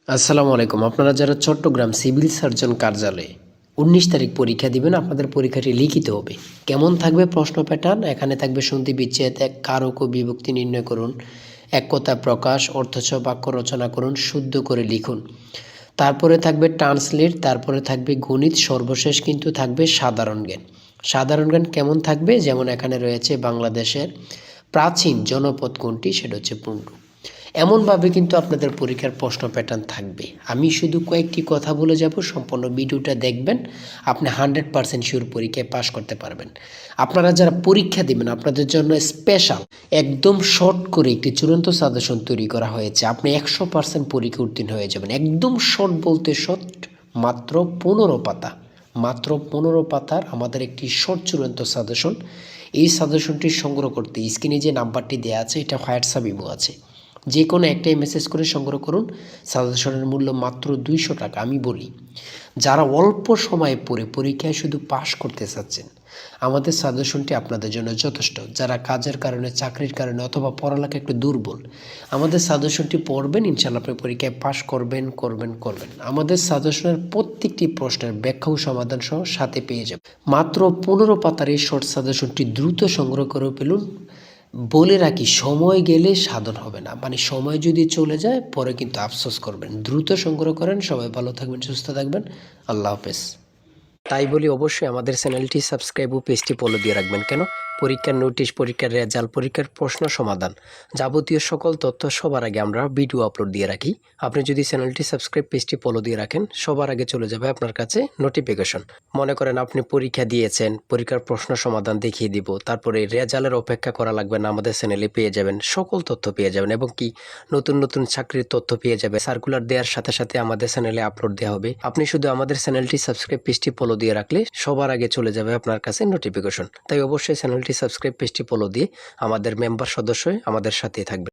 আসসালামু আলাইকুম। আপনারা যারা চট্টগ্রাম সিভিল সার্জন কার্যালয়ে ১৯ তারিখ পরীক্ষা দিবেন, আপনাদের পরীক্ষাটি লিখিত হবে। কেমন থাকবে প্রশ্ন প্যাটার্ন? এখানে থাকবে সন্ধি বিচ্ছেদ, এক কারক ও বিভক্তি নির্ণয় করুন, এক কথা প্রকাশ, অর্থসহ বাক্য রচনা করুন, শুদ্ধ করে লিখুন। তারপরে থাকবে ট্রান্সলেট, তারপরে থাকবে গণিত, সর্বশেষ কিন্তু থাকবে সাধারণ জ্ঞান। সাধারণ জ্ঞান কেমন থাকবে? যেমন এখানে রয়েছে বাংলাদেশের প্রাচীন জনপদ কোনটি, সেটা হচ্ছে পুন্ডু। এমনভাবে কিন্তু আপনাদের পরীক্ষার প্রশ্ন প্যাটার্ন থাকবে। আমি শুধু কয়েকটি কথা বলে যাব, সম্পূর্ণ ভিডিওটা দেখবেন, আপনি 100% শিওর পরীক্ষায় পাশ করতে পারবেন। আপনারা যারা পরীক্ষা দিবেন আপনাদের জন্য স্পেশাল একদম শর্ট করে একটি চূড়ান্ত সাজেশন তৈরি করা হয়েছে। আপনি 100% পরীক্ষা উত্তীর্ণ হয়ে যাবেন। একদম শর্ট বলতে শর্ট, মাত্র 15 পাতা, মাত্র 15 পাতার আমাদের একটি শর্ট চূড়ান্ত সাজেশন। এই সাজেশনটি সংগ্রহ করতে স্ক্রিনে যে নাম্বারটি দেওয়া আছে, এটা হোয়াটসঅ্যাপ ইমো আছে, যে কোনো একটাই মেসেজ করে সংগ্রহ করুন। সাজেশনের মূল্য মাত্র 200 টাকা। আমি বলি, যারা অল্প সময়ে পড়ে পরীক্ষায় শুধু পাশ করতে চাচ্ছেন, আমাদের সাজেশনটি আপনাদের জন্য যথেষ্ট। যারা কাজের কারণে, চাকরির কারণে অথবা পড়ালেখা একটু দুর্বল, আমাদের সাজেশনটি পড়বেন, ইনশাআল্লাহ আপনি পরীক্ষায় পাশ করবেন করবেন করবেন। আমাদের সাজেশনের প্রত্যেকটি প্রশ্নের ব্যাখ্যা ও সমাধান সহ সাথে পেয়ে যাবেন। মাত্র 15 পাতার এই শর্ট সাজেশনটি দ্রুত সংগ্রহ করে ফেলুন। বলে রাখি, সময় গেলে সাধন হবে না, মানে সময় যদি চলে যায় পরে কিন্তু আফসোস করবেন। দ্রুত সংগ্রহ করেন। সবাই ভালো থাকবেন, সুস্থ থাকবেন। আল্লাহ হাফেজ। তাই বলি, অবশ্যই আমাদের চ্যানেলটি সাবস্ক্রাইব ও পেজটি ফলো দিয়ে রাখবেন। কেন? পরীক্ষার নোটিশ, পরীক্ষার রেজাল্ট, পরীক্ষার প্রশ্ন সমাধান, যাবতীয় সকল তথ্য সবার আগে আমরা ভিডিও আপলোড দিয়ে রাখি। আপনি যদি চ্যানেলটি সাবস্ক্রাইব, পেজটি ফলো দিয়ে রাখেন, সবার আগে চলে যাবে আপনার কাছে নোটিফিকেশন। মনে করেন আপনি পরীক্ষা দিয়েছেন, পরীক্ষার প্রশ্ন সমাধান দেখিয়ে দিব, তারপরে রেজাল্টের অপেক্ষা করা লাগবে না, আমাদের চ্যানেলে পেয়ে যাবেন, সকল তথ্য পেয়ে যাবেন, এবং কি নতুন নতুন চাকরির তথ্য পেয়ে যাবে। সার্কুলার দেওয়ার সাথে সাথে আমাদের চ্যানেলে আপলোড দেওয়া হবে। আপনি শুধু আমাদের চ্যানেলটি সাবস্ক্রাইব, পেজটি ফলো দিয়ে রাখলে সবার আগে চলে যাবে আপনার কাছে নোটিফিকেশন। তাই অবশ্যই চ্যানেলটি সাবস্ক্রাইব, পেজটি ফলো দিয়ে আমাদের মেম্বার সদস্য হয়ে আমাদের সাথেই থাকবে।